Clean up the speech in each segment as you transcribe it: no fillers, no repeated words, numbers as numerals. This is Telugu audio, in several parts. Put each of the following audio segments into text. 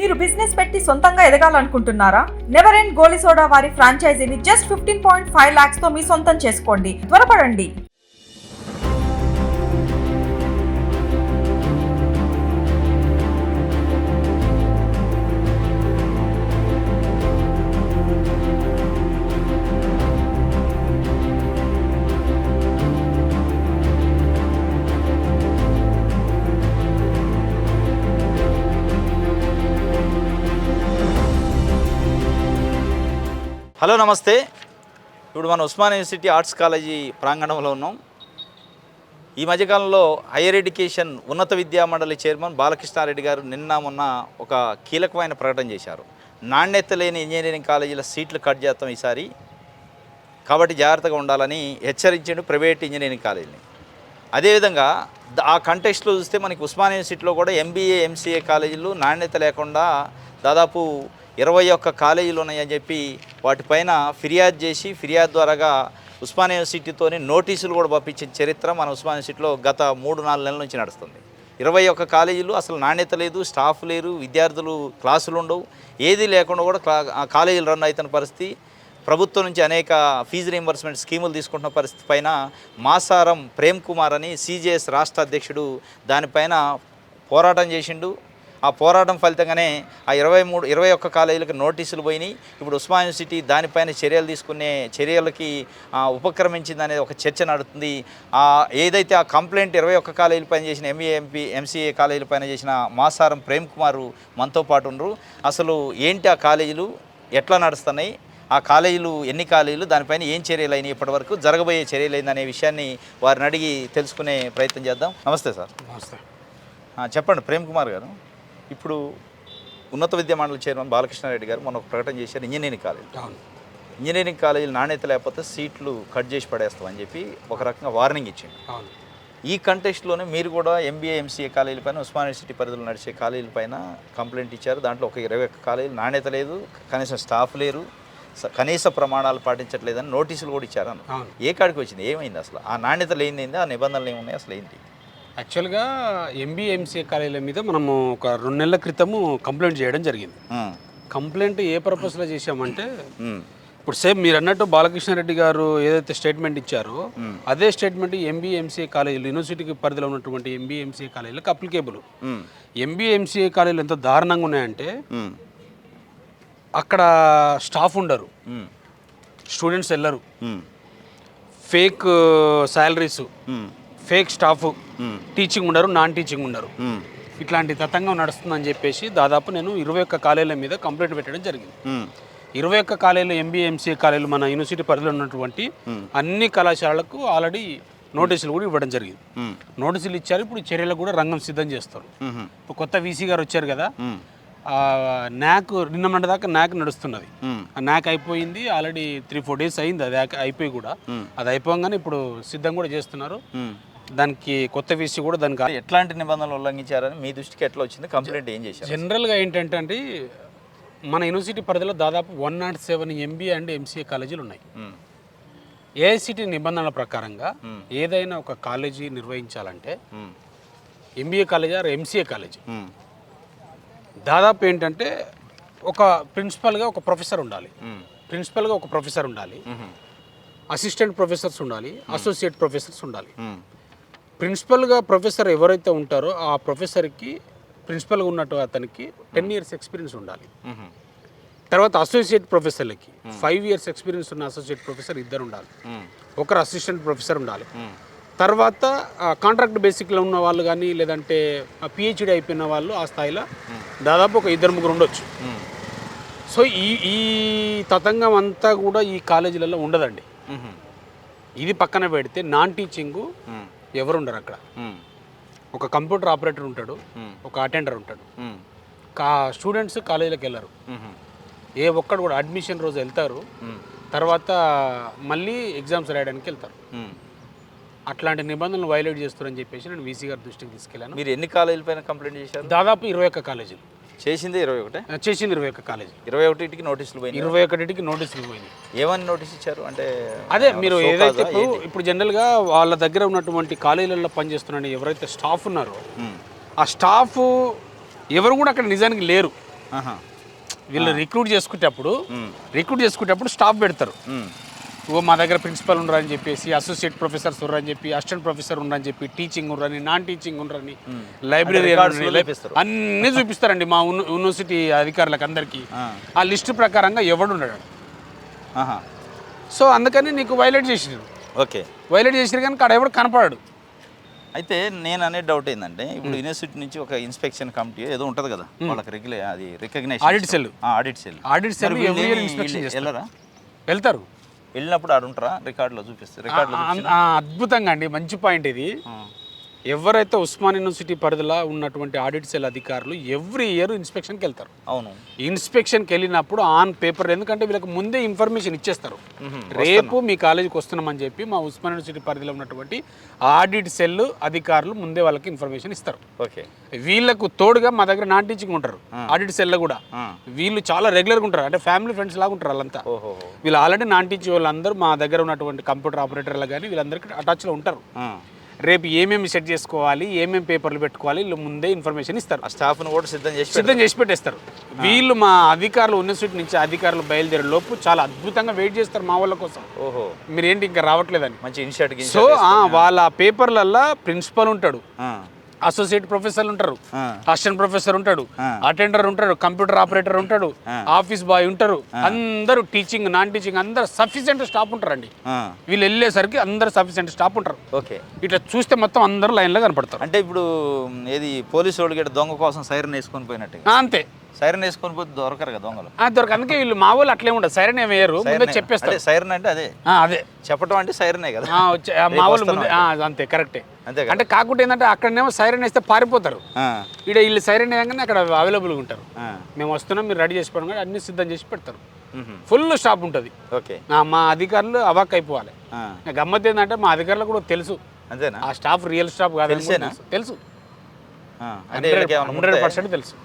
మీరు బిజినెస్ పెట్టి సొంతంగా ఎదగాలనుకుంటున్నారా? నెవర్ ఎండ్ గోలీ సోడా వారి ఫ్రాంచైజీని జస్ట్ 15.5 lakhs తో మీ సొంతం చేసుకోండి. త్వరపడండి. హలో నమస్తే. ఇప్పుడు మన ఉస్మానియా యూనివర్సిటీ ఆర్ట్స్ కాలేజీ ప్రాంగణంలో ఉన్నాం. ఈ మధ్యకాలంలో హైయర్ ఎడ్యుకేషన్ ఉన్నత విద్యా మండలి చైర్మన్ బాలకృష్ణారెడ్డి గారు నిన్న మొన్న ఒక కీలకమైన ప్రకటన చేశారు. నాణ్యత లేని ఇంజనీరింగ్ కాలేజీల సీట్లు కట్ చేస్తాం ఈసారి, కాబట్టి జాగ్రత్తగా ఉండాలని హెచ్చరించాడు ప్రైవేట్ ఇంజనీరింగ్ కాలేజీని. అదేవిధంగా ఆ కంటెక్స్ట్లో చూస్తే మనకి ఉస్మానియా యూనివర్సిటీలో కూడా ఎంబీఏ ఎంసీఏ కాలేజీలు నాణ్యత లేకుండా దాదాపు 21 కాలేజీలు ఉన్నాయని చెప్పి వాటిపైన ఫిర్యాదు చేసి ఫిర్యాదు ద్వారాగా ఉస్మానియా యూనివర్సిటీతోని నోటీసులు కూడా పంపించిన చరిత్ర మన ఉస్మానియా యూనివర్సిటీలో గత 3-4 నెలల నుంచి నడుస్తుంది. 21 కాలేజీలు అసలు నాణ్యత లేదు, స్టాఫ్ లేరు, విద్యార్థులు క్లాసులు ఉండవు, ఏది లేకుండా కూడా కాలేజీలు రన్ అవుతున్న పరిస్థితి. ప్రభుత్వం నుంచి అనేక ఫీజు రీయింబర్స్మెంట్ స్కీములు తీసుకుంటున్న పరిస్థితి పైన మాసారం ప్రేమ్ కుమార్ అని సిజేఎస్ రాష్ట్ర అధ్యక్షుడు దానిపైన పోరాటం చేసిండు. ఆ పోరాటం ఫలితంగానే ఆ 21 కాలేజీలకు నోటీసులు పోయినాయి. ఇప్పుడు ఉస్మానియా యూనివర్సిటీ దానిపైన చర్యలు తీసుకునే చర్యలకి ఉపక్రమించింది అనేది ఒక చర్చ నడుస్తుంది. ఏదైతే ఆ కంప్లైంట్ 21 కాలేజీల పైన చేసిన ఎంసీఏ కాలేజీల పైన చేసిన మాసారం ప్రేమ్ కుమార్ మనతో పాటు ఉండరు. అసలు ఏంటి ఆ కాలేజీలు, ఎట్లా నడుస్తున్నాయి, ఆ కాలేజీలు ఎన్ని కాలేజీలు, దానిపైన ఏం చర్యలు అయినాయి, ఇప్పటివరకు జరగబోయే చర్యలు అయిందనే విషయాన్ని వారిని అడిగి తెలుసుకునే ప్రయత్నం చేద్దాం. నమస్తే సార్. నమస్తే. చెప్పండి ప్రేమ్ కుమార్ గారు. ఇప్పుడు ఉన్నత విద్యా మండలి చైర్మన్ బాలకృష్ణారెడ్డి గారు మొన్న ఒక ప్రకటన చేశారు. ఇంజనీరింగ్ కాలేజీలు నాణ్యత లేకపోతే సీట్లు కట్ చేసి పడేస్తామని చెప్పి ఒక రకంగా వార్నింగ్ ఇచ్చింది. ఈ కంటెక్స్ట్లోనే మీరు కూడా ఎంబీఏ ఎంసీఏ కాలేజీల పైన ఉస్మానియా యూనివర్సిటీ పరిధిలో నడిచే కాలేజీల పైన కంప్లైంట్ ఇచ్చారు. దాంట్లో ఒక 21 కాలేజీలు నాణ్యత లేదు, కనీసం స్టాఫ్ లేరు, కనీస ప్రమాణాలు పాటించట్లేదని నోటీసులు కూడా ఇచ్చారు. ఏ కాడికి వచ్చింది, ఏమైంది అసలు? ఆ నాణ్యత లేనిది, ఆ నిబంధనలు ఏమున్నాయి, అసలు ఏంటి? యాక్చువల్గా ఎంబీఏ ఎంసీఏ కాలేజీల మీద మనము ఒక 2 నెలల క్రితము కంప్లైంట్ చేయడం జరిగింది. కంప్లైంట్ ఏ పర్పస్లో చేశామంటే, ఇప్పుడు సేమ్ మీరు అన్నట్టు బాలకృష్ణారెడ్డి గారు ఏదైతే స్టేట్మెంట్ ఇచ్చారో అదే స్టేట్మెంట్ ఎంబీఏ ఎంసీఏ కాలేజీలు, యూనివర్సిటీకి పరిధిలో ఉన్నటువంటి ఎంబీఏ ఎంసీఏ కాలేజీలకు అప్లికేబుల్. ఎంబీఏ ఎంసీఏ కాలేజీలు ఎంత దారుణంగా ఉన్నాయంటే, అక్కడ స్టాఫ్ ఉండరు, స్టూడెంట్స్ వెళ్ళరు, fake salaries, fake staff, teaching ఉండరు, నాన్ టీచింగ్ ఉండరు, ఇట్లాంటి తతంగం నడుస్తుందని చెప్పేసి దాదాపు నేను 21 కాలేజీల మీద కంప్లైంట్ పెట్టడం జరిగింది. 21 కాలేజీలు ఎంబీఏ ఎంసీఏ కాలేజీలు మన యూనివర్సిటీ పరిధిలో ఉన్నటువంటి అన్ని కళాశాలలకు ఆల్రెడీ నోటీసులు కూడా ఇవ్వడం జరిగింది. నోటీసులు ఇచ్చారు. ఇప్పుడు చర్యలకు కూడా రంగం సిద్ధం చేస్తారు. ఇప్పుడు కొత్త వీసీ గారు వచ్చారు కదా, న్యాక్ నిన్న మొన్న దాకా న్యాక్ నడుస్తున్నది. ఆ న్యాక్ అయిపోయింది, ఆల్రెడీ 3-4 days అయింది అది అయిపోయి కూడా. అది అయిపోగానే ఇప్పుడు సిద్ధం కూడా చేస్తున్నారు. దానికి కొత్త వీసీ కూడా దానికి ఎట్లాంటి నిబంధనలు ఉల్లంఘించారని మీ దృష్టికి ఎట్లా వచ్చింది? కంప్లైంట్ ఏం చేశారు? జనరల్గా ఏంటంటే అండి, మన యూనివర్సిటీ పరిధిలో దాదాపు 107 ఎంబీఏ అండ్ ఎంసీఏ కాలేజీలు ఉన్నాయి. ఏఐసిటీ నిబంధనల ప్రకారంగా ఏదైనా ఒక కాలేజీ నిర్వహించాలంటే MBA college or MCA college దాదాపు ఏంటంటే ఒక ప్రిన్సిపల్గా ఒక ప్రొఫెసర్ ఉండాలి, అసిస్టెంట్ ప్రొఫెసర్స్ ఉండాలి, అసోసియేట్ ప్రొఫెసర్స్ ఉండాలి. ప్రిన్సిపల్గా ప్రొఫెసర్ ఎవరైతే ఉంటారో ఆ ప్రొఫెసర్కి, ప్రిన్సిపల్గా ఉన్నట్టు అతనికి 10 years ఎక్స్పీరియన్స్ ఉండాలి. తర్వాత అసోసియేట్ ప్రొఫెసర్లకి 5 years ఎక్స్పీరియన్స్ ఉన్న అసోసియేట్ ప్రొఫెసర్ 2 ఉండాలి, ఒకరు అసిస్టెంట్ ప్రొఫెసర్ ఉండాలి. తర్వాత కాంట్రాక్ట్ బేసిక్లో ఉన్న వాళ్ళు కానీ లేదంటే పిహెచ్డి అయిపోయిన వాళ్ళు ఆ స్థాయిలో దాదాపు ఒక 2-3 ఉండొచ్చు. సో ఈ తతంగం అంతా కూడా ఈ కాలేజీలలో ఉండదండి. ఇది పక్కన పెడితే నాన్ టీచింగ్ ఎవరు ఉండరు అక్కడ. ఒక కంప్యూటర్ ఆపరేటర్ ఉంటాడు, ఒక అటెండర్ ఉంటాడు. స్టూడెంట్స్ కాలేజీలకు వెళ్ళరు, ఏ ఒక్కడు కూడా అడ్మిషన్ రోజు వెళ్తారు, తర్వాత మళ్ళీ ఎగ్జామ్స్ రాయడానికి వెళ్తారు. అట్లాంటి నిబంధనలు వైలేట్ చేస్తారని చెప్పేసి నేను వీసీ గారి దృష్టికి తీసుకెళ్ళాను. మీరు ఎన్ని కాలేజీల పైన కంప్లైంట్ చేశారు? దాదాపు 21 కాలేజీలు. చేసింది 21? చేసింది 21 కాలేజీ. 21కి నోటీసులు పోయినాయి. 21కి నోటీసులు పోయినాయి. ఏమని నోటీస్ ఇచ్చారు అంటే? అదే మీరు ఏదైతే ఇప్పుడు జనరల్గా వాళ్ళ దగ్గర ఉన్నటువంటి కాలేజీలలో పనిచేస్తున్న ఎవరైతే స్టాఫ్ ఉన్నారో ఆ స్టాఫ్ ఎవరు కూడా అక్కడ నిజానికి లేరు. ఆహా. వీళ్ళు రిక్రూట్ చేసుకునేటప్పుడు స్టాఫ్ పెడతారు. ఓ మా దగ్గర ప్రిన్సిపల్ ఉండరని చెప్పేసి, అసోసియేట్ ప్రొఫెసర్స్ ఉండరని చెప్పి, అసిస్టెంట్ ప్రొఫెసర్ ఉండరని చెప్పి, టీచింగ్ ఉండరని, నాన్ టీచింగ్ ఉండరని, లైబ్రరీ అన్నీ చూపిస్తారండి మా యూనివర్సిటీ అధికారులకు అందరికీ. ఆ లిస్ట్ ప్రకారంగా ఎవడున్నాడు. సో అందుకని నీకు వైలేట్ చేసినారు. ఓకే, వైలేట్ చేసినారు కానీ అక్కడ ఎవడు కనపడాడు. అయితే నేను అనే డౌట్ ఏంటంటే ఇప్పుడు యూనివర్సిటీ నుంచి ఒక ఇన్స్పెక్షన్ కమిటీ ఏదో ఉంటుంది కదా, వాళ్ళకి అది recognition audit cell every year inspection వెళ్ళరా? వెళ్తారు. వెళ్ళినప్పుడు ఆడు ఉంటారా? రికార్డులో చూపిస్తారు. అద్భుతంగా అండి, మంచి పాయింట్ ఇది. ఎవరైతే ఉస్మాన్ యూనివర్సిటీ పరిధిలో ఉన్నటువంటి ఆడిట్ సెల్ అధికారులు ఎవ్రీ ఇయర్ ఇన్స్పెక్షన్కి వెళ్తారు. అవును, ఇన్స్పెక్షన్కి వెళ్ళినప్పుడు ఆన్ పేపర్, ఎందుకంటే వీళ్ళకి ముందే ఇన్ఫర్మేషన్ ఇచ్చేస్తారు, రేపు మీ కాలేజీకి వస్తున్నామని చెప్పి మా ఉస్మాన్ యూనివర్సిటీ పరిధిలో ఉన్నటువంటి ఆడిట్ సెల్ అధికారులు ముందే వాళ్ళకి ఇన్ఫర్మేషన్ ఇస్తారు. ఓకే, వీళ్ళకు తోడుగా మా దగ్గర నాన్ టీచింగ్ ఉంటారు ఆడిట్ సెల్లో కూడా. వీళ్ళు చాలా రెగ్యులర్గా ఉంటారు, అంటే ఫ్యామిలీ ఫ్రెండ్స్ లాగా ఉంటారు వాళ్ళంతా. వీళ్ళు ఆల్రెడీ నాన్ టీచింగ్ వాళ్ళందరూ మా దగ్గర ఉన్నటువంటి కంప్యూటర్ ఆపరేటర్లు కానీ వీళ్ళందరికీ అటాచ్లో ఉంటారు. రేపు ఏమేమి సెట్ చేసుకోవాలి, ఏమేమి పేపర్లు పెట్టుకోవాలి, వీళ్ళు ముందే ఇన్ఫర్మేషన్ ఇస్తారు. స్టాఫ్ను కూడా సిద్ధం చేసి పెట్టేస్తారు. వీళ్ళు మా అధికారులు యూనివర్సిటీ నుంచి అధికారులు బయలుదేరే లోపు చాలా అద్భుతంగా వెయిట్ చేస్తారు మా వాళ్ళ కోసం. ఓహో, మీరేంటి ఇంకా రావట్లేదని. మంచి ఇన్షర్ట్. సో వాళ్ళ పేపర్లల్లో ప్రిన్సిపల్ ఉంటాడు, అసోసియేట్ ప్రొఫెసర్ ఉంటారు, అసిస్టెంట్ ప్రొఫెసర్ ఉంటాడు, అటెండర్ ఉంటాడు, కంప్యూటర్ ఆపరేటర్ ఉంటాడు, ఆఫీస్ బాయ్ ఉంటారు. అందరూ టీచింగ్ నాన్ టీచింగ్ అందరు సఫిషియెంట్ స్టాఫ్ ఉంటారండి. వీళ్ళు వెళ్ళేసరికి అందరు సఫిషియెంట్ స్టాఫ్ ఉంటారు. ఓకే, ఇట్లా చూస్తే మొత్తం అందరూ లైన్లో కనపడతారు. అంటే ఇప్పుడు ఏది పోలీసు వాళ్ళు గట్ట దొంగ కోసం సైరన్ వేసుకొని పోయినట్టు. అంతే, సైరన్ వేసుకొని పోతే దొరకరు కదా దొంగలు. దొరక, అందుకే వీళ్ళు మా వాళ్ళు అట్లే ఉండదు, సైరన్ ఏమి వేయరు, ముందే చెప్పేస్తారు. సైరన్ అంటే అదే చెప్పడం అంటే సైరనే కదా మా వాళ్ళు ముందే. అంతే, కరెక్టే. అంటే కాకుండా ఏంటంటే అక్కడనేమో సైరన్ వేస్తే పారిపోతారు, ఇక్కడ వీళ్ళు సైరన్ వేయగానే అక్కడ అవైలబుల్గా ఉంటారు. మేము వస్తున్నాం, మీరు రెడీ చేసుకోవడం కానీ అన్ని సిద్ధం చేసి పెడతారు. ఫుల్ స్టాప్ ఉంటుంది. ఓకే, మా అధికారులు అవాక్ అయిపోవాలి. గమ్మత్ ఏంటంటే మా అధికారులకు కూడా తెలుసు అంతేనా ఆ స్టాఫ్ రియల్ స్టాఫ్ కాదు, తెలుసు 100% తెలుసు.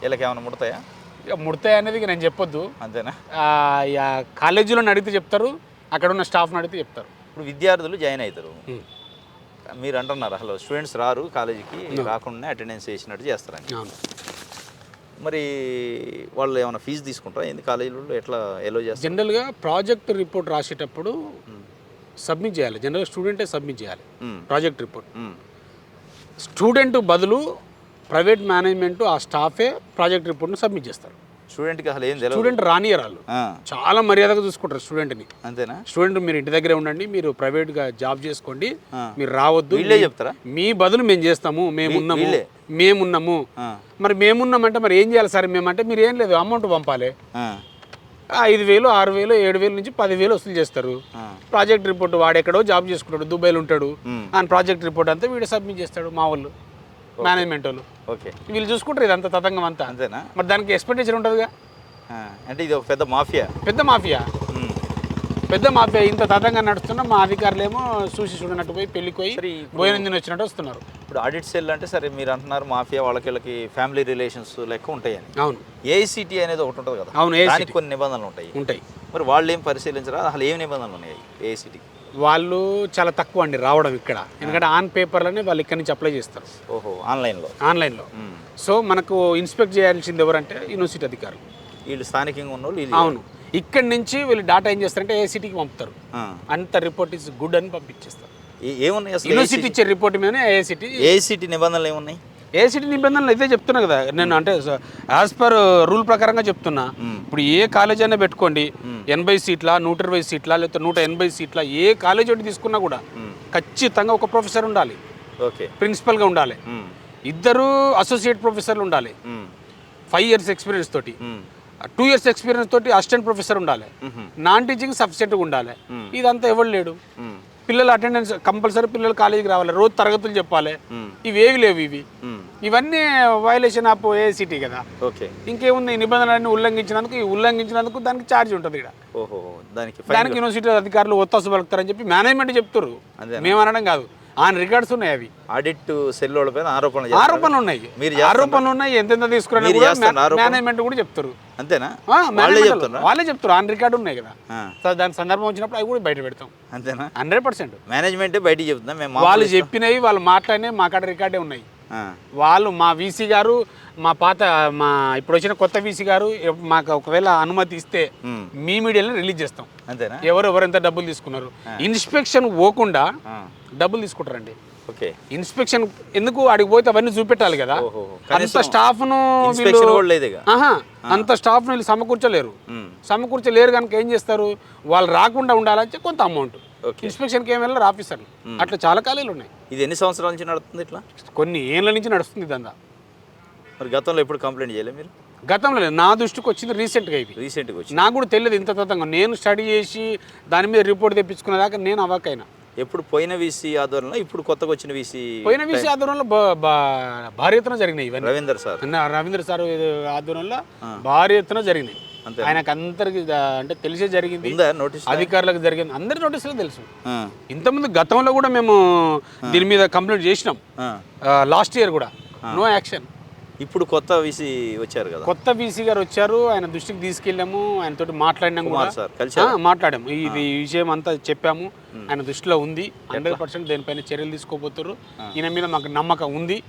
వీళ్ళకి ఏమైనా ముడతాయా? ముడతాయి అనేది నేను చెప్పొద్దు. అంతేనా? కాలేజీలో అడిగితే చెప్తారు, అక్కడ ఉన్న స్టాఫ్ని అడిగితే చెప్తారు. ఇప్పుడు విద్యార్థులు జాయిన్ అవుతారు, మీరు అంటున్నారు అసలు స్టూడెంట్స్ రారు కాలేజీకి, రాకుండా అటెండెన్స్ చేసినట్టు చేస్తారని. మరి వాళ్ళు ఏమైనా ఫీజు తీసుకుంటారా ఏంది కాలేజీలో, ఎట్లా ఎలో చేస్తారు? జనరల్గా ప్రాజెక్ట్ రిపోర్ట్ రాసేటప్పుడు సబ్మిట్ చేయాలి, జనరల్గా స్టూడెంటే సబ్మిట్ చేయాలి ప్రాజెక్ట్ రిపోర్ట్. స్టూడెంట్ బదులు ప్రైవేట్ మేనేజ్మెంట్ ఆ స్టాఫే ప్రాజెక్ట్ రిపోర్ట్ను సబ్మిట్ చేస్తారు. స్టూడెంట్కి అసలు ఏం తెలియదు, స్టూడెంట్ రానియరాలు చాలా మర్యాదగా చూసుకుంటారు స్టూడెంట్ని. అంతేనా? స్టూడెంట్ మీరు ఇంటి దగ్గరే ఉండండి, మీరు ప్రైవేట్గా జాబ్ చేసుకోండి, మీరు రావద్దు, వీళ్ళే చెప్తారా? మీ బదులు మేము చేస్తాము, మేమున్నాము. మరి మేమున్నామంటే మరి ఏం చేయాలి సార్? మేమంటే మీరు ఏం లేదు, అమౌంట్ పంపాలి. 5,000, 6,000, 7,000 నుంచి 10,000 వసూలు చేస్తారు. ప్రాజెక్ట్ రిపోర్ట్ వాడెక్కడో జాబ్ చేసుకుంటాడు, దుబాయ్లో ఉంటాడు, ఆయన ప్రాజెక్ట్ రిపోర్ట్ అంతా వీడు సబ్మిట్ చేస్తాడు. మా వాళ్ళు మేనేజ్మెంట్ వాళ్ళు ఓకే, వీళ్ళు చూసుకుంటారు ఇదంతా తతంగం అంతా. అంతేనా? మరి దానికి ఎక్స్పెండిచర్ ఉంటుందిగా. అంటే ఇది ఒక పెద్ద మాఫియా. ఇంత తతంగా నడుస్తున్నా మా అధికారులు ఏమో చూడనట్టు పోయి పెళ్లికి పోయి భోజనం వచ్చినట్టు వస్తున్నారు. ఇప్పుడు ఆడిట్ సెల్ అంటే సరే మీరు అంటున్నారు మాఫియా, వాళ్ళకి ఫ్యామిలీ రిలేషన్స్ లెక్క ఉంటాయని. అవును, ఏఐసిటీ అనేది ఒకటి ఉంటుంది కదా. అవును, దానికి కొన్ని నిబంధనలు ఉంటాయి. మరి వాళ్ళు ఏం పరిశీలించరా అసలు ఏం నిబంధనలు ఉన్నాయి ఏఐసిటీ? వాళ్ళు చాలా తక్కువ అండి రావడం ఇక్కడ, ఎందుకంటే ఆన్ పేపర్లోనే వాళ్ళు ఇక్కడ నుంచి అప్లై చేస్తారు. ఓహో, ఆన్లైన్లో. సో మనకు ఇన్స్పెక్ట్ చేయాల్సింది ఎవరంటే యూనివర్సిటీ అధికారులు, వీళ్ళు స్థానికంగా ఉన్న వాళ్ళు. అవును, ఇక్కడి నుంచి వీళ్ళు డాటా ఏం చేస్తారంటే ఏఐసిటీకి పంపుతారు, అంత రిపోర్ట్ ఇస్ గుడ్ అని పంపించేస్తారు. ఏమున్నాయి అసలు యూనివర్సిటీ ఇచ్చే రిపోర్ట్ మీద ఏఐసిటీ నిబంధనలు ఏమున్నాయి? ఏఐసిటీ నిబంధనలు అయితే చెప్తున్నా కదా నేను, అంటే యాజ్ పర్ రూల్ ప్రకారంగా చెప్తున్నా. ఇప్పుడు ఏ కాలేజ్ అయినా పెట్టుకోండి, 80 సీట్ల, 120 సీట్ల, లేకపోతే 180 సీట్ల, ఏ కాలేజ్ ఒకటి తీసుకున్నా కూడా ఖచ్చితంగా ఒక ప్రొఫెసర్ ఉండాలి, ప్రిన్సిపల్గా ఉండాలి, 2 అసోసియేట్ ప్రొఫెసర్లు ఉండాలి, 5 years ఎక్స్పీరియన్స్ తోటి, 2 years ఎక్స్పీరియన్స్ తోటి అసిస్టెంట్ ప్రొఫెసర్ ఉండాలి, నాన్ టీచింగ్ సబ్జెక్ట్గా ఉండాలి. ఇదంతా ఎవరు లేడు. పిల్లలు అటెండెన్స్ కంపల్సరీ, పిల్లలు కాలేజీకి రావాలి, రోజు తరగతులు చెప్పాలి, ఇవేవి లేవు. ఇవన్నీ వైలేషన్ ఆఫ్ ఏఐసిటీ కదా. ఇంకేముంది, నిబంధనలన్నీ ఉల్లంఘించినందుకు దానికి ఛార్జ్ ఉంటుంది ఇక్కడ. దానికి యూనివర్సిటీ అధికారులు ఒత్తాసు పలుకుతారని చెప్పి మేనేజ్మెంట్ చెప్తారు, మేము అనడం కాదు. ఆన్ రికార్డ్స్ ఉన్నాయి, అవి ఆడిట్ సెల్ పైన ఆరోపణలు ఉన్నాయి, ఎంతెంత తీసుకున్నా మేనేజ్మెంట్ కూడా చెప్తారు. అంతేనా? వాళ్ళే చెప్తారు, ఆన్ రికార్డు ఉన్నాయి కదా. దాని సందర్భం వచ్చినప్పుడు అవి కూడా బయట పెడతాం. అంతేనా? 100% మేనేజ్మెంట్ బయట చెప్తాం. వాళ్ళు చెప్పినవి, వాళ్ళు మాట్లాడినవి మా కాడ రికార్డే ఉన్నాయి. వాళ్ళు మా వీసీ గారు మా ఇప్పుడు వచ్చిన కొత్త వీసీ గారు మాకు ఒకవేళ అనుమతి ఇస్తే మీ మీడియాలో రిలీజ్ చేస్తాం. అంతేనా? ఎవరు ఎంత డబ్బులు తీసుకున్నారు, ఇన్స్పెక్షన్ పోకుండా డబ్బులు తీసుకుంటారండి. ఓకే, ఇన్స్పెక్షన్ ఎందుకు అడిగి పోతే అవన్నీ చూపెట్టాలి కదా. అంత స్టాఫ్ను అంత స్టాఫ్ను వీళ్ళు సమకూర్చలేరు కనుక ఏం చేస్తారు, వాళ్ళు రాకుండా ఉండాలంటే కొంత అమౌంట్ ఇన్స్పెక్షన్కి ఏం వెళ్ళారు ఆఫీసర్లు. అట్లా చాలా కాలేజీలు ఉన్నాయి. ఇది ఎన్ని సంవత్సరాల నుంచి నడుస్తుంది? ఇట్లా కొన్ని ఏళ్ళ నుంచి నడుస్తుంది ఇదంతా. మరి గతంలో ఎప్పుడు కంప్లైంట్ చేయలేదు మీరు? గతంలో లేదు, నా దృష్టికి వచ్చింది రీసెంట్గా. ఇది రీసెంట్గా వచ్చి నాకు కూడా తెలియదు ఇంత తతంగా. నేను స్టడీ చేసి దాని మీద రిపోర్ట్ తెప్పించుకునేదాకా నేను అవాకైనా. ఎప్పుడు పోయిన వీసీ ఆధ్వర్యంలో, ఇప్పుడు కొత్తగా వచ్చిన వీసీ ఆధ్వర్యంలో భారీ ఎత్తున జరిగినాయి ఇవన్నీ. రవీంద్ర సార్ ఆధ్వర్యంలో భారీ ఎత్తున జరిగినాయి. ఆయనకు అందరికి అంటే తెలిసే జరిగింది, అధికారులకు జరిగింది, అందరి నోటీసులు తెలుసు. ఇంతకుముందు గతంలో కూడా మేము దీని మీద కంప్లైంట్ చేసినాం, లాస్ట్ ఇయర్ కూడా. No action. ఇప్పుడు కొత్త వీసీ వచ్చారు కదా, కొత్త వీసీ గారు వచ్చారు, ఆయన దృష్టికి తీసుకెళ్ళాము, ఆయనతోటి మాట్లాడినాం కూడా, మాట్లాడాము. ఈ విషయం అంతా చెప్పాము, ఆయన దృష్టిలో ఉంది. 100% దేనిపైన చర్యలు తీసుకోబోతున్నారు. ఈయన మీద మాకు నమ్మకం ఉంది.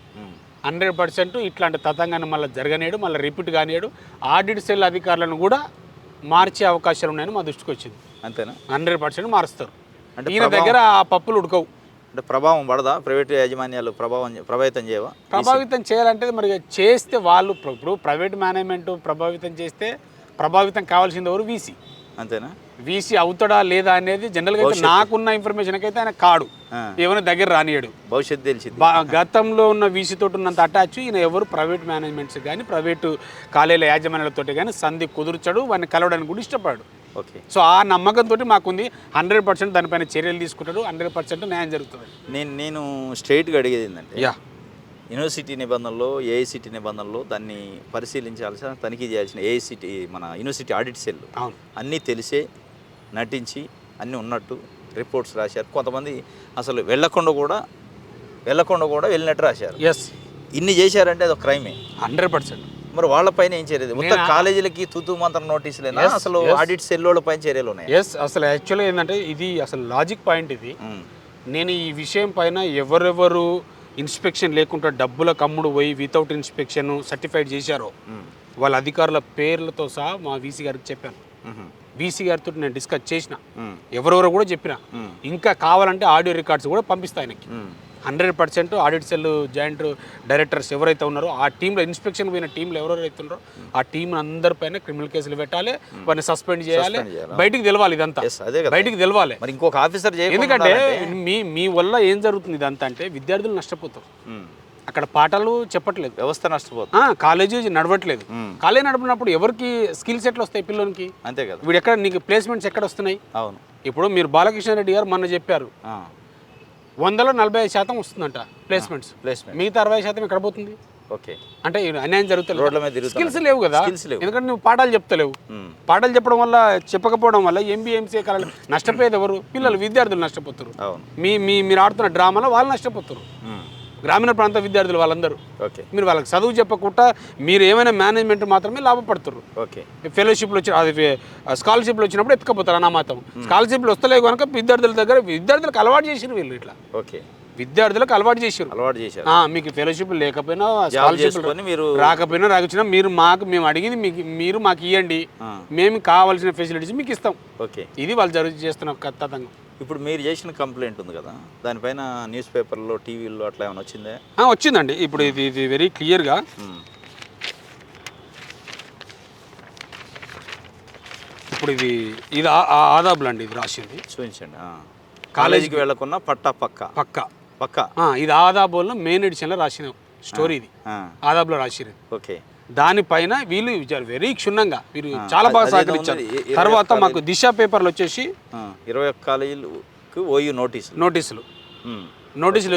100% ఇట్లాంటి తతంగాన్ని మళ్ళీ జరగనేడు, మళ్ళీ రిపీట్ కానియాడు. ఆడిట్ సెల్ అధికారులను కూడా మార్చే అవకాశాలు ఉన్నాయని మా దృష్టికి వచ్చింది. అంతేనా? 100% మారుస్తారు. ఈయన దగ్గర ఆ పప్పులు ఉడకవు. అంటే ప్రభావం పడదా? ప్రైవేట్ యాజమాన్యాలు ప్రభావితం చేయవా? ప్రభావితం చేయాలంటే మరి చేస్తే వాళ్ళు ఇప్పుడు ప్రైవేట్ మేనేజ్మెంట్ ప్రభావితం చేస్తే ప్రభావితం కావాల్సింది ఎవరు? వీసీ. అంతేనా? వీసీ అవుతాడా లేదా అనేది జనరల్గా అయితే నాకున్న ఇన్ఫర్మేషన్ అయితే ఆయన కాడు, ఏమైనా దగ్గర రానియాడు. భవిష్యత్తు తెలిసింది. గతంలో ఉన్న వీసీ తోటి ఉన్నంత అటాచ్ ఈయన ఎవరు ప్రైవేట్ మేనేజ్మెంట్స్ కానీ ప్రైవేటు కాలేజీల యాజమాన్యాలతో కానీ సంధి కుదుర్చడు, వాడిని కలవడానికి కూడా ఇష్టపడాడు. ఓకే. సో ఆ నమ్మకంతో మాకుంది. 100% దానిపైన చర్యలు తీసుకుంటాడు. 100% న్యాయం జరుగుతుంది. నేను స్ట్రైట్గా అడిగేది ఏంటంటే, యూనివర్సిటీ నిబంధనలో, ఏఐసిటీ నిబంధనలో దాన్ని పరిశీలించాల్సిన, తనిఖీ చేయాల్సిన ఏఐసిటీ మన యూనివర్సిటీ ఆడిట్ సెల్ అన్నీ తెలిసే నటించి అన్నీ ఉన్నట్టు రిపోర్ట్స్ రాశారు. కొంతమంది అసలు వెళ్ళకుండా కూడా వెళ్ళినట్టు రాశారు. ఇన్ని చేశారంటే అది ఒక క్రైమే 100%. మరి వాళ్ళపైన ఏం చర్యలు? మొత్తం కాలేజీలకి తూతూ మాత్రం నోటీసులేనా? అసలు ఆడిట్ సెల్ పైన చర్యలు ఉన్నాయి? అసలు యాక్చువల్గా ఏంటంటే ఇది అసలు లాజిక్ పాయింట్ ఇది. నేను ఈ విషయం పైన ఎవరెవరు ఇన్స్పెక్షన్ లేకుండా డబ్బుల కమ్ముడు పోయి వితౌట్ ఇన్స్పెక్షన్ సర్టిఫైడ్ చేశారో వాళ్ళ అధికారుల పేర్లతో సహా మా వీసీ గారికి చెప్పాను. వీసీ గారితో నేను డిస్కస్ చేసిన, ఎవరెవరో కూడా చెప్పిన. ఇంకా కావాలంటే ఆడియో రికార్డ్స్ కూడా పంపిస్తా ఆయనకి. 100% ఆడిట్ సెల్ జాయింట్ డైరెక్టర్స్ ఎవరైతే ఉన్నారో ఆ టీంలో, ఇన్స్పెక్షన్ పోయిన టీంలో ఎవరెవరైతే ఉన్నారో ఆ టీం అందరిపైన క్రిమినల్ కేసులు పెట్టాలి, వారిని సస్పెండ్ చేయాలి. బయటికి తెలవాలి ఇదంతా, బయటికి తెలవాలి. ఇంకొక ఆఫీసర్, ఎందుకంటే మీ వల్ల ఏం జరుగుతుంది ఇదంతా అంటే విద్యార్థులు నష్టపోతారు. అక్కడ పాఠాలు చెప్పట్లేదు, వ్యవస్థ నష్టపోతుంది, కాలేజీ నడవట్లేదు. కాలేజీ నడిపినప్పుడు ఎవరికి స్కిల్స్ ఎట్లా వస్తాయి పిల్లలకి? అంతే కదా. వీడు ఎక్కడ నీకు ప్లేస్మెంట్స్ ఎక్కడ వస్తున్నాయి? అవును. ఇప్పుడు మీరు బాలకృష్ణ రెడ్డి గారు మొన్న చెప్పారు 100లో 45% వస్తుందంట ప్లేస్మెంట్స్, మిగతా 60% ఎక్కడ పోతుంది? ఓకే. అంటే అన్యాయం జరుగుతుంది. స్కిల్స్ లేవు కదా, ఎందుకంటే నువ్వు పాఠాలు చెప్తలేవు. పాఠాలు చెప్పకపోవడం వల్ల ఎంబీఏ ఎంసీఏ కాలేజీలు నష్టపోయేది ఎవరు? పిల్లలు, విద్యార్థులు నష్టపోతారు. మీరు ఆడుతున్న డ్రామాలో వాళ్ళు నష్టపోతారు, గ్రామీణ ప్రాంత విద్యార్థులు వాళ్ళందరూ. మీరు వాళ్ళకి చదువు చెప్పకుండా మీరు ఏమైనా మేనేజ్మెంట్ మాత్రమే లాభపడుతున్నారు. ఫెలోషిప్లు వచ్చి అది స్కాలర్షిప్లు వచ్చినప్పుడు ఎత్తుకపోతారు అనామాతం. స్కాలర్షిప్లు వస్తలేవు కనుక విద్యార్థులకు అలవాటు చేసిరు వీళ్ళు. ఇట్లా విద్యార్థులకు అలవాటు చేసారు. మీకు ఫెలోషిప్ లేకపోయినా, స్కాలర్షిప్ రాకపోయినా రాకొచ్చినా మేము అడిగింది మీరు మాకు ఇవ్వండి, మేము కావాల్సిన ఫెసిలిటీస్ మీకు ఇస్తాం. ఇది వాళ్ళు చేస్తున్న తతంగం. ఇప్పుడు మీరు చేసిన కంప్లైంట్ ఉంది కదా, దానిపైన న్యూస్ పేపర్లో, టీవీలో అట్లా ఏమైనా వచ్చిందే? వచ్చిందండి. ఇప్పుడు ఇది వెరీ క్లియర్గా ఇప్పుడు ఇది ఆదాబులు అండి. ఇది రాసింది చూపించండి. కాలేజీకి వెళ్ళకుండా పక్క ఇది ఆదాబుల్లో మెయిన్ ఎడిషన్లో రాసిన స్టోరీ. ఇది ఆదాబులో రాసిరు. ఓకే. దానిపైన వీళ్ళు వెరీ క్షుణ్ణంగా వీరు చాలా బాగా సహకరించారు. తర్వాత మాకు దిశ పేపర్లు వచ్చేసి 21 కాలేజీలకు ఓయూ నోటీసులు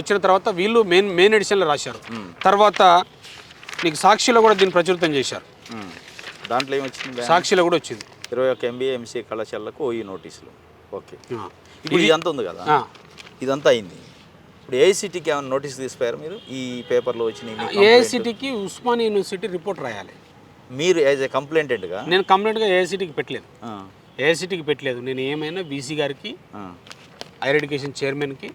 వచ్చిన తర్వాత వీళ్ళు మెయిన్ ఎడిషన్లో రాశారు. తర్వాత నీకు సాక్షిలో కూడా దీన్ని ప్రచురితం చేశారు. దాంట్లో ఏమొచ్చింది? సాక్షిలో కూడా వచ్చింది 21 ఎంబీఏ ఎంసీఏ కళాశాలకు ఓయూ నోటీసులు. ఓకే. ఇప్పుడు ఇదంతా ఉంది కదా, ఇదంతా అయింది. ఇప్పుడు ఏఐసిటీకి ఏమైనా నోటీస్ తీసిపోయారు మీరు? ఈ పేపర్లో వచ్చిన ఏఐసిటీకి ఉస్మానియా యూనివర్సిటీ రిపోర్ట్ రాయాలి. మీరు యాజ్ ఏ కంప్లైంటెంట్గా? నేను కంప్లైంట్గా ఏఐసిటీకి పెట్టలేదు. నేను ఏమైనా వీసీ గారికి, హైయర్ ఎడ్యుకేషన్ చైర్మన్కి,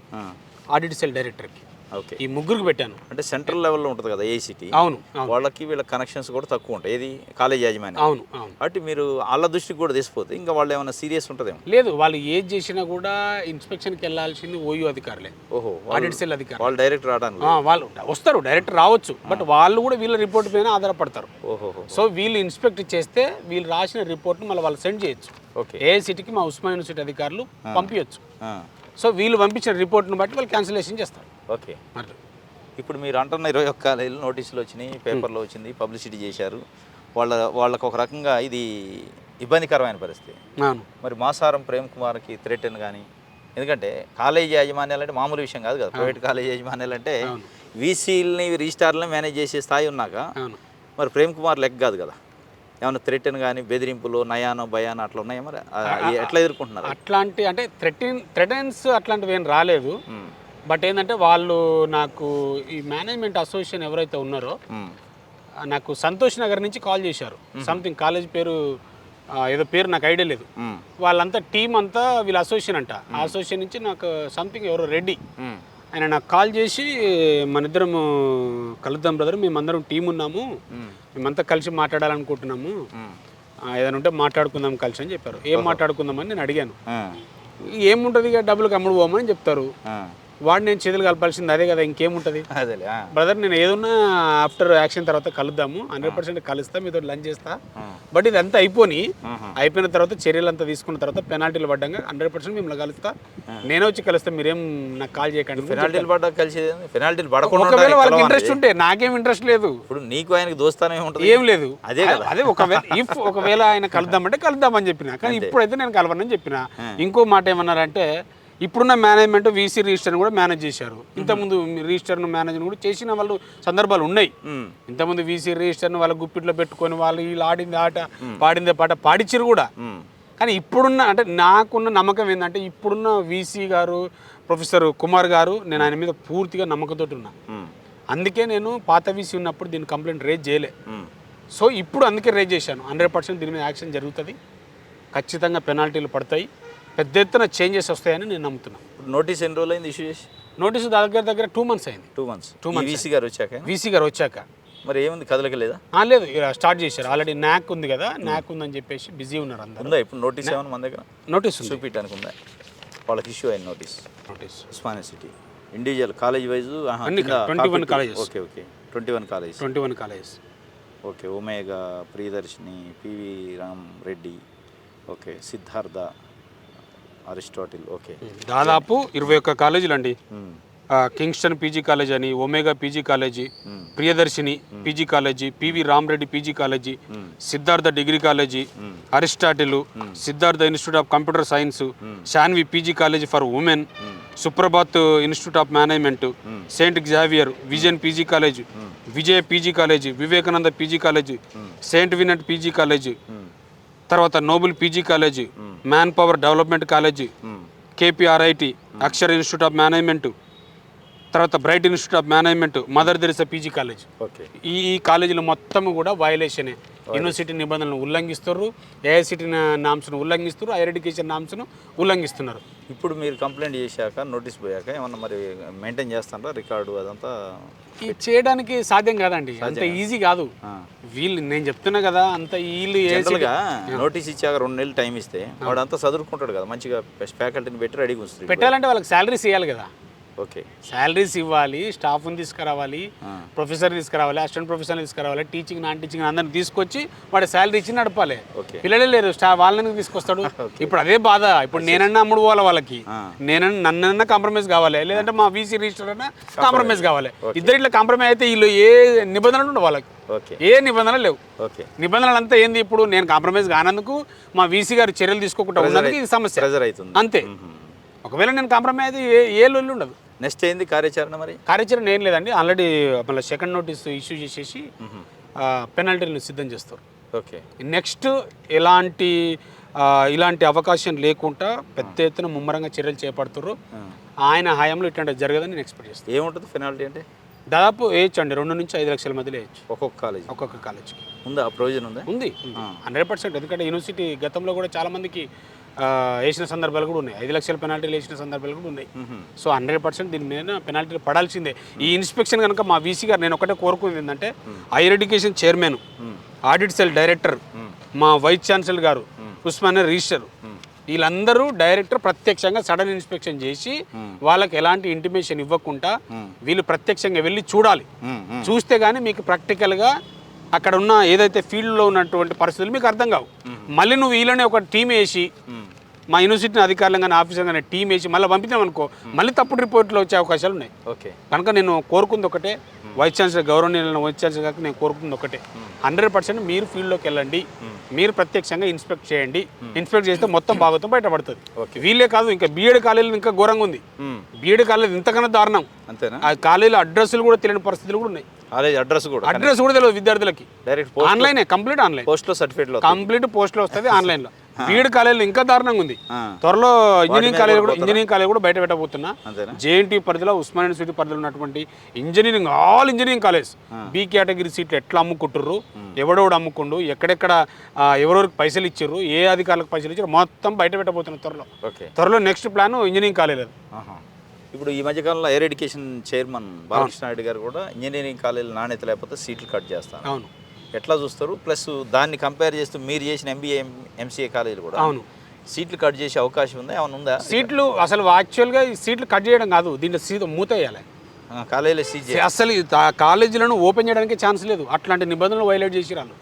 ఆడిట్ సెల్ డైరెక్టర్కి ఓకే. ఈ ముగ్గురికి పెట్టాను. అంటే సెంట్రల్ లెవెల్లో ఉంటుంది కదా ఏఐసిటీ, అవును అవును వాళ్ళకి వీళ్ళ కనెక్షన్స్ కూడా తక్కువ ఉంటాయి. ఏది కాలేజ్ యాజమాన్యం. అవును అవును. కాబట్టి మీరు వాళ్ళ దృష్టికి కూడా తీసిపోతే ఇంకా వాళ్ళు ఏమైనా సీరియస్ ఉంటుందేమో. లేదు, వాళ్ళు ఏది చేసినా కూడా ఇన్స్పెక్షన్కి వెళ్ళాల్సింది ఓయూ అధికారులే, ఓహో, ఆడిట్ సెల్ అధికారులు. వాళ్ళు డైరెక్ట్ రావడానికి. వాళ్ళు వస్తారు, డైరెక్ట్ రావచ్చు, బట్ వాళ్ళు కూడా వీళ్ళ రిపోర్ట్ పైన ఆధారపడతారు. ఓహో. సో వీళ్ళు ఇన్స్పెక్ట్ చేస్తే వీళ్ళు రాసిన రిపోర్ట్ను మళ్ళీ వాళ్ళు సెండ్ చేయొచ్చు. ఓకే. ఏఐసిటీకి మా ఉస్మానియా యూనివర్సిటీ అధికారులు పంపించవచ్చు. ఆ. సో వీళ్ళు పంపించిన రిపోర్ట్ను బట్టి వాళ్ళు క్యాన్సిలేషన్ చేస్తారు. ఓకే. ఇప్పుడు మీరు అంటున్న 21 కాలేజీలు నోటీసులు వచ్చినాయి, పేపర్లో వచ్చింది, పబ్లిసిటీ చేశారు. వాళ్ళకు ఒక రకంగా ఇది ఇబ్బందికరమైన పరిస్థితి. అవును. మరి మాసారం ప్రేమ్ కుమార్కి థ్రెటన్ కానీ, ఎందుకంటే కాలేజీ యాజమాన్యాలు అంటే మామూలు విషయం కాదు కదా. ప్రైవేట్ కాలేజీ యాజమాన్యాలు అంటే వీసీలని రిజిస్టార్లని మేనేజ్ చేసే స్థాయి ఉన్నాక మరి ప్రేమ్ కుమార్ లెక్క కాదు కదా. ఏమైనా థ్రెటన్ కానీ, బెదిరింపులు, నయానో భయానో అట్లా ఉన్నాయా? మరి ఎట్లా ఎదుర్కొంటున్నారు? అట్లాంటి అంటే థ్రెటన్స్ అట్లాంటివి ఏం రాలేదు. బట్ ఏంటంటే వాళ్ళు నాకు ఈ మేనేజ్మెంట్ అసోసియేషన్ ఎవరైతే ఉన్నారో నాకు సంతోష్ నగర్ నుంచి కాల్ చేశారు. సంథింగ్ కాలేజ్ పేరు ఏదో పేరు నాకు ఐడియా లేదు. వాళ్ళంతా టీం అంతా వీళ్ళ అసోసియేషన్ అంట. ఆ అసోసియేషన్ నుంచి నాకు సంథింగ్ ఎవరో రెడ్డి ఆయన నాకు కాల్ చేసి మన ఇద్దరం కలుద్దాం బ్రదర్, మేమందరం టీం ఉన్నాము, మేమంతా కలిసి మాట్లాడాలనుకుంటున్నాము, ఏదైనా ఉంటే మాట్లాడుకుందాం కలిసి అని చెప్పారు. ఏం మాట్లాడుకుందామని నేను అడిగాను. ఏముంటుంది ఇక డబ్బులకు అమ్ముడు పోమని చెప్తారు. వాడు నేను చేతులు కలపాల్సింది అదే కదా, ఇంకేముంటుంది బ్రదర్. నేను ఏదన్నా ఆఫ్టర్ యాక్షన్ తర్వాత కలుద్దాము, 100% కలుస్తా, మీతో లంచ్ చేస్తా. బట్ ఇది అంతా అయిపోయిన తర్వాత చర్యలు అంతా తీసుకున్న తర్వాత పెనాల్టీలు పడ్డాక 100% మిమ్మల్ని కలుస్తా, నేనే వచ్చి కలుస్తా, మీరేం నాకు కాల్ చేయకండి. పెనాల్టీలు పడ్డా కలిసి పెనాల్టీలు పడకుండా ఒకవేళ వాళ్ళకి ఇంట్రెస్ట్ ఉంటే, నాకేం ఇంట్రెస్ట్ లేదు. ఇప్పుడు నీకు ఆయనకు దోస్తానే ఉంటుంది, ఏం లేదు. అదే ఒకవేళ ఆయన కలుద్దామంటే కలుద్దామని చెప్పిన, కానీ ఇప్పుడైతే నేను కలవనని చెప్పిన. ఇంకో మాట ఏమన్నారంటే, ఇప్పుడున్న మేనేజ్మెంట్ వీసీ రిజిస్టర్ని కూడా మేనేజ్ చేశారు. ఇంతకుముందు రిజిస్టర్ను మేనేజ్ కూడా చేసిన వాళ్ళు సందర్భాలు ఉన్నాయి. ఇంతకుముందు వీసీ రిజిస్టర్ను వాళ్ళ గుప్పిట్లో పెట్టుకొని వాళ్ళు వీళ్ళు ఆడింది ఆట పాడిందే పాట పాడిచ్చిరు కూడా. కానీ ఇప్పుడున్న అంటే నాకున్న నమ్మకం ఏంటంటే, ఇప్పుడున్న వీసీ గారు ప్రొఫెసర్ కుమార్ గారు, నేను ఆయన మీద పూర్తిగా నమ్మకంతో ఉన్నా. అందుకే నేను పాత వీసీ ఉన్నప్పుడు దీని కంప్లైంట్ రేజ్ చేయలే. సో ఇప్పుడు అందుకే రేజ్ చేశాను. 100% దీని మీద యాక్షన్ జరుగుతుంది, ఖచ్చితంగా పెనాల్టీలు పడతాయి, పెద్ద ఎత్తున చేంజెస్ వస్తాయని నేను నమ్ముతున్నాను. నోటీస్ ఎన్ని రోజులు అయింది ఇష్యూ చేసి? నోటీసు దగ్గర 2 months అయింది. 2 months. వీసీ గారు వచ్చాక మరి ఏముంది, కదలకలేదా? లేదు, స్టార్ట్ చేశారు. ఆల్రెడీ న్యాక్ ఉంది కదా, న్యాక్ ఉందని చెప్పేసి బిజీ ఉన్నారు అందరూ. ఉందా ఇప్పుడు నోటీస్ ఏమైనా మన దగ్గర? నోటీస్ చూపించడానికి ఉందా? వాళ్ళకి ఇష్యూ అయిన notice Osmania city individual college wise 21 colleges. Okay. 21 colleges. Okay. Omega, Priyadarshini, PV Ram Reddy, okay, Siddhartha, Aristotle, okay, దాదాపు 21 కాలేజీలు అండి. కింగ్స్టన్ పీజీ కాలేజ్ అని, Omega PG college, Priyadarshini PG college, PV Ramareddy PG college, Siddhartha degree college, Aristotle, Siddhartha institute of computer science, Shanvi PG college for women, Suprabhat institute of management, saint Xavier, vision PG college, Vijaya PG college, Vivekananda PG college, saint వినెట్ పీజీ కాలేజీ, తర్వాత noble PG college, man power development college, KPRIT, Akshar institute of management, తర్వాత bright institute of management, mother Teresa PG college. ఈ కాలేజీలు మొత్తం కూడా వయలేషనే. యూనివర్సిటీ నిబంధనలను ఉల్లంఘిస్తారు, ఏఐసిటీ నామ్స్ను ఉల్లంఘిస్తారు, హైయర్ ఎడ్యుకేషన్ నామ్స్ను ఉల్లంఘిస్తున్నారు. ఇప్పుడు మీరు కంప్లైంట్ చేశాక, నోటీస్ పోయాక ఏమన్నా మరి మెయింటైన్ చేస్తారా రికార్డు అదంతా? ఇది చేయడానికి సాధ్యం కాదండి, అంత ఈజీ కాదు. వీళ్ళు నేను చెప్తున్నా కదా, అంత వీళ్ళు నోటీస్ ఇచ్చాక 2 నెలలు టైం ఇస్తే వాడు అంతా చదువుకుంటాడు కదా, మంచిగా ఫ్యాకల్టీని పెట్టి రెడీగా వస్తుంది. పెట్టాలంటే వాళ్ళకి శాలరీస్ ఇవ్వాలి కదా. ఓకే. శాలరీస్ ఇవ్వాలి, స్టాఫ్ని తీసుకురావాలి, ప్రొఫెసర్ తీసుకురావాలి, అసిస్టెంట్ ప్రొఫెసర్ తీసుకురావాలి, టీచింగ్ నాన్ టీచింగ్ అందరిని తీసుకొచ్చి వాడి శాలరీ ఇచ్చి నడపాలి. పిల్లలే లేరు, వాళ్ళని తీసుకొస్తాడు. ఇప్పుడు అదే బాధ. ఇప్పుడు నేనన్నా అమ్ముడు పోవాలి వాళ్ళకి, నన్నన్నా కాంప్రమైజ్ కావాలి, లేదంటే మా వీసీ రిజిస్టర్ అన్నా కాంప్రమైజ్ కావాలి. ఇట్లా కాంప్రమైజ్ అయితే వీళ్ళు ఏ నిబంధనలు ఉండవు వాళ్ళకి, ఏ నిబంధనలు లేవు. నిబంధనలు అంతా ఏంది, ఇప్పుడు నేను కాంప్రమైజ్ కానందుకు మా వీసీ గారు చర్యలు తీసుకోకుండా ఉన్నందుకు ఇది సమస్య అంతే. ఒకవేళ నేను కాంప్రమైజ్ అయితే ఏ లొల్లి ఉండదు. నెక్స్ట్ ఏంది కార్యాచరణ? మరి కార్యాచరణ ఏం లేదండి, ఆల్రెడీ మళ్ళీ సెకండ్ నోటీస్ ఇష్యూ చేసేసి పెనాల్టీలను సిద్ధం చేస్తారు. ఓకే. నెక్స్ట్ ఇలాంటి అవకాశం లేకుండా పెద్ద ఎత్తున ముమ్మరంగా చర్యలు చేపడుతున్నారు. ఆయన హయాంలో ఇట్లాంటి జరగదని నేను ఎక్స్పెక్ట్ చేస్తాను. ఏముంటుంది పెనాల్టీ అంటే? దాదాపు వేయచ్చు అండి, 2 నుంచి 5 లక్షల మధ్యలో వేయచ్చు ఒక్కొక్క కాలేజ్కి. ఉందా ప్రొవిజన్? ఉంది 100%. ఎందుకంటే యూనివర్సిటీ గతంలో కూడా చాలా మందికి వేసిన సందర్భాలు కూడా ఉన్నాయి, 5 లక్షల పెనాల్టీలు వేసిన సందర్భాలు కూడా ఉన్నాయి. సో 100% దీని మీద పెనాల్టీలు పడాల్సిందే. ఈ ఇన్స్పెక్షన్ కనుక మా వీసీ గారు నేను ఒకటే కోరుకుంది ఏంటంటే higher education chairman, audit cell director, మా వైస్ ఛాన్సలర్ గారు, ఉస్మానియా రిజిస్టర్, వీళ్ళందరూ డైరెక్టర్ ప్రత్యక్షంగా సడన్ ఇన్స్పెక్షన్ చేసి వాళ్ళకి ఎలాంటి ఇంటిమేషన్ ఇవ్వకుండా వీళ్ళు ప్రత్యక్షంగా వెళ్ళి చూడాలి. చూస్తే కానీ మీకు ప్రాక్టికల్గా అక్కడ ఉన్న ఏదైతే ఫీల్డ్లో ఉన్నటువంటి పరిస్థితులు మీకు అర్థం కావు. మళ్ళీ నువ్వు వీళ్ళనే ఒక టీం వేసి మా యూనివర్సిటీ అధికారులు కానీ ఆఫీసర్ కానీ టీం వేసి మళ్ళీ పంపించాం అనుకో, మళ్ళీ తప్పుడు రిపోర్ట్లు వచ్చే అవకాశాలు ఉన్నాయి. ఓకే, కనుక నేను కోరుకుంది ఒకటే, వైస్ ఛాన్సలర్ గౌరవనీయులను వైస్ ఛాన్సలర్ గారికి నేను కోరుకుంది ఒకటే, 100% మీరు ఫీల్డ్లోకి వెళ్ళండి, మీరు ప్రత్యక్షంగా ఇన్స్పెక్ట్ చేయండి. ఇన్స్పెక్ట్ చేస్తే మొత్తం భాగవతం బయటపడుతుంది. వీళ్ళే కాదు, ఇంకా బీఎడ్ కాలేజీలు ఇంకా ఘోరంగా ఉంది. బీఎడ్ కాలేజీ ఇంతకన్నా దారుణం. అంతేనా? ఆ కాలేజీలో అడ్రస్లు కూడా తెలియని పరిస్థితులు కూడా ఉన్నాయి. కాలేజ్ అడ్రస్ కూడా తెలియదు విద్యార్థులకి. డైరెక్ట్ ఆన్లైన్, కంప్లీట్ ఆన్లైన్, పోస్ట్లో సర్టిఫికేట్ కంప్లీట్ పోస్ట్లో వస్తుంది ఆన్లైన్లో. బీఎడ్ కాలేజీలు ఇంకా దారుణంగా ఉంది. త్వరలో ఇంజనీరింగ్ కాలేజ్ కూడా బయట పెట్టబోతున్నా. జేఎన్టీ పరిధిలో, ఉస్మానియా యూనివర్సిటీ పరిధిలో ఉన్నటువంటి engineering, all engineering college B category సీట్లు ఎట్లా అమ్ముకుంటుర్రు, ఎవడెవడు అమ్ముకుండు, ఎక్కడెక్కడ ఎవరెవరికి పైసలు ఇచ్చారు, ఏ అధికారులకు పైసలు ఇచ్చారు, మొత్తం బయట పెట్టబోతున్నా త్వరలో. Next plan engineering college. ఇప్పుడు ఈ మధ్యకాలంలో higher education chairman Balakrishna Reddy గారు కూడా ఇంజనీరింగ్ కాలేజీలు నాణ్యత లేకపోతే సీట్లు కట్ చేస్తారు. అవును, ఎట్లా చూస్తారు? ప్లస్ దాన్ని కంపేర్ చేస్తూ మీరు చేసిన ఎంబీఏ ఎంసీఏ కాలేజీలు కూడా అవును సీట్లు కట్ చేసే అవకాశం ఉందా? ఏమైనా ఉందా? సీట్లు అసలు యాక్చువల్గా సీట్లు కట్ చేయడం కాదు, దీంట్లో సీట్లు మూత వేయాలి. కాలేజీలో సీట్ అసలు కాలేజీలను ఓపెన్ చేయడానికి ఛాన్స్ లేదు. అట్లాంటి నిబంధనలు వైలేట్ చేసి రాను.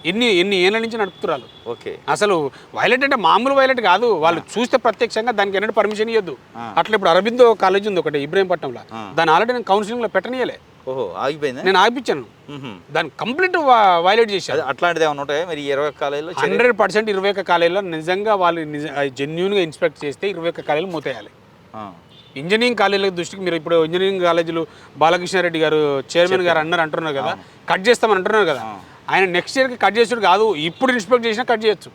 ఎన్ని ఏళ్ళ నుంచి నడుపుతున్నారు. ఓకే, అసలు వైలెట్ అంటే మామూలు వైలెట్ కాదు, వాళ్ళు చూస్తే ప్రత్యక్షంగా దానికి ఎన్నడూ పర్మిషన్ ఇవ్వద్దు. అట్లా ఇప్పుడు అరబిందో కాలేజ్ ఉంది ఒకటి ఇబ్రహీంపట్నంలో, దాన్ని ఆల్రెడీ నేను కౌన్సిలింగ్లో పెట్టనీయలే. ఓహో, ఆగిపోయింది. నేను ఆగిపించాను, దాన్ని కంప్లీట్ వైలేట్ చేశాను. అట్లాంటిది ఏమైనా ఉంటాయా మరి 21 కాలేజీలో? 100% 21 కాలేజీలో నిజంగా వాళ్ళు జెన్యూన్గా ఇన్స్పెక్ట్ చేస్తే 21 కాలేజీలు మూతేయాలి. ఇంజనీరింగ్ కాలేజీల దృష్టికి మీరు ఇప్పుడు ఇంజనీరింగ్ కాలేజీలు బాలకృష్ణారెడ్డి గారు చైర్మన్ గారు అంటున్నారు కదా, కట్ చేస్తామని అంటున్నారు కదా. ఆయన నెక్స్ట్ ఇయర్కి కట్ చేసుడు కాదు, ఇప్పుడు ఇన్స్పెక్ట్ చేసినా కట్ చేయొచ్చు.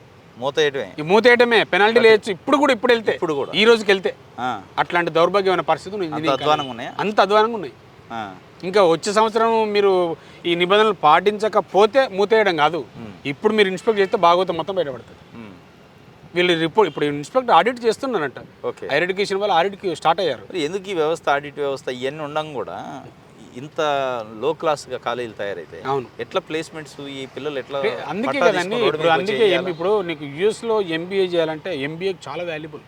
మూత వేయటమే, పెనాల్టీలు వేయచ్చు. ఇప్పుడు వెళ్తే, ఇప్పుడు కూడా ఈ రోజుకి వెళ్తే అట్లాంటి దౌర్భాగ్యమైన పరిస్థితులు అంత అధ్వానంగా ఉన్నాయి. ఇంకా వచ్చే సంవత్సరం మీరు ఈ నిబంధనలు పాటించకపోతే మూతేయడం కాదు, ఇప్పుడు మీరు ఇన్స్పెక్ట్ చేస్తే భాగవతం మొత్తం బయటపడుతుంది. వీళ్ళు రిపోర్ట్ ఇప్పుడు ఇన్స్పెక్టర్ ఆడిట్ చేస్తున్నారంట. హైయర్ ఎడ్యుకేషన్ వాళ్ళు ఆడిట్కి స్టార్ట్ అయ్యారు. ఎందుకు ఈ వ్యవస్థ, ఆడిట్ వ్యవస్థ ఇవన్నీ ఉండడం కూడా ఇంత లో క్లాస్గా కాలేజీలు తయారైతాయి? అవును, ఎట్లా ప్లేస్మెంట్స్ ఈ పిల్లలు ఎట్లా? అందుకే కదండి ఇప్పుడు నీకు యూఎస్లో ఎంబీఏ చేయాలంటే ఎంబీఏకి చాలా వాల్యుబుల్.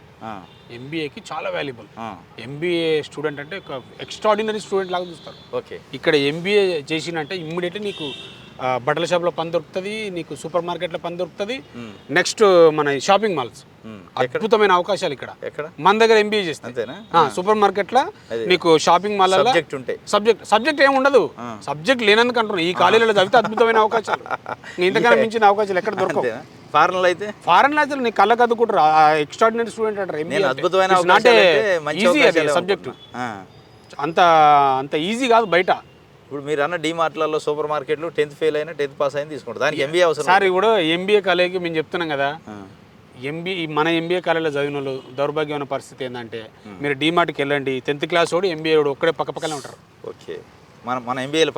ఎంబీఏకి చాలా వాల్యుబుల్. ఎంబీఏ స్టూడెంట్ అంటే ఒక ఎక్స్ట్రాడినరీ స్టూడెంట్ లాగా చూస్తారు. ఓకే, ఇక్కడ ఎంబీఏ చేసినంటే ఇమ్మీడియట్లీ నీకు బట్టల షాప్లో పని దొరుకుతుంది, నీకు సూపర్ మార్కెట్లో పని దొరుకుతుంది. నెక్స్ట్ మన షాపింగ్ మాల్స్, అద్భుతమైన అవకాశాలు ఇక్కడ. మన దగ్గర ఎంబీఏ చేస్తే సూపర్ మార్కెట్లో నీకు షాపింగ్ మాల్ సబ్జెక్ట్ ఏమి ఉండదు, సబ్జెక్ట్ లేనందుకు అంటున్నాను. ఈ కాలేజీలో చదివితే అద్భుతమైన అవకాశాలు, ఇంతకన్నా మించిన అవకాశాలు ఎక్కడ దొరకవు. ఫారెన్ అయితే నీ కళ్ళకు అద్దుకుంటారు. ఎక్స్ట్రాడినరీ స్టూడెంట్ అంటారు. ఈజీ అది సబ్జెక్టు, అంత ఈజీ కాదు బయట. ఇప్పుడు మీరు అన్న డిమార్ట్లలో, సూపర్ మార్కెట్లు 10th ఫెయిల్ అయినా 10th పాస్ అయినా తీసుకుంటారు, దానికి ఎంబీఏ అవసరం. సార్ ఇప్పుడు ఎంబీఏ కాలేజీకి మేము చెప్తున్నాం కదా, మన ఎంబీఏ కాలేజీలో చదివిన వాళ్ళు దౌర్భాగ్యమైన పరిస్థితి ఏంటంటే, మీరు డిమార్ట్కి వెళ్ళండి, 10th క్లాస్ వాడు ఎంబీఏ వాడు ఒక్కడే పక్కనే ఉంటారు. ఓకే, మన ఎంబీఏల